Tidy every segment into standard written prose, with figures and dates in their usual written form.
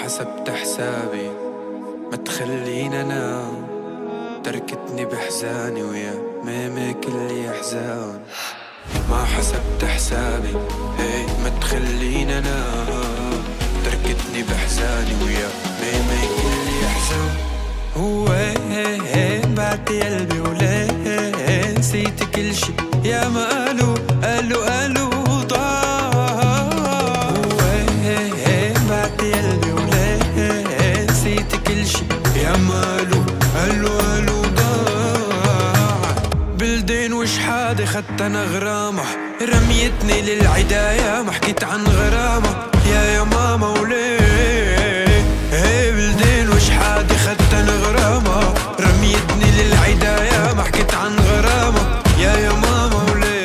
حسبت حسابي ما تخلينا انام، تركتني بحزاني ويا ميمي كل احزان. ما حسبت حسابي هي ما تخلينا انام، تركتني بحزاني ويا ميمي كل احزان. وين بعت قلبي وليه نسيت كل شي يا ما قالوا ضاع. وين بعت قلبي وليه نسيت كل شي يا ما قالوا ضاع. بلدين وشحادة خدت انا غرامة، رميتني للعداية ما حكيت عن غرامة يا ماما وليه. بلدين وشحادة خدت انا غرامة، رميتني للعداية ما حكيت عن غرامة يا ماما وليه.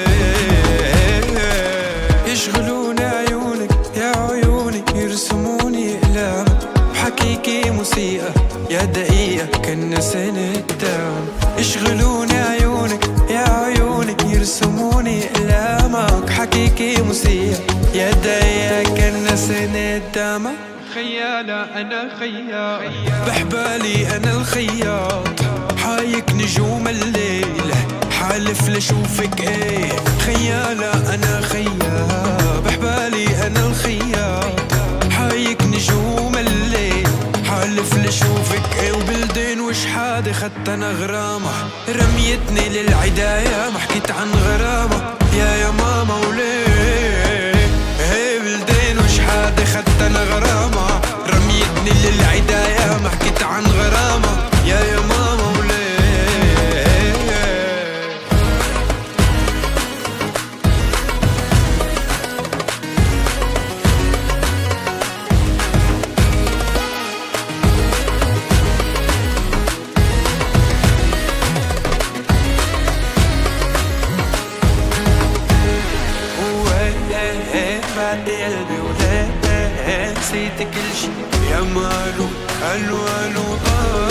يشغلوني عيونك يا عيوني، يرسموني اقلام بحكيكي موسيقى يا دقيقة كنا سنة قدام. يشغلوني عيونك يا عيوني، يرسموني اقلامك حكيكي موسيقى يا دقيقة كنا سنة قدام. خيالة أنا خياط بحبالي أنا الخياط، حايك نجوم الليل حالف لشوفك ايه. خيالة أنا خياط بحبالي أنا الخياط، حايك نجوم الليل حالف لشوفك ايه. وبلدين وشحادة خدت أنا غرامة، رميتني للعداية ما حكيت عن غرامة يا ماما وليه. بلدين وشحادة خدت أنا غرامة، رميتني للعداية ما حكيت عن غرامة يا ماما وليه. بعد قلبي وليه نسيت كل شي يا ما قالوا ضاع.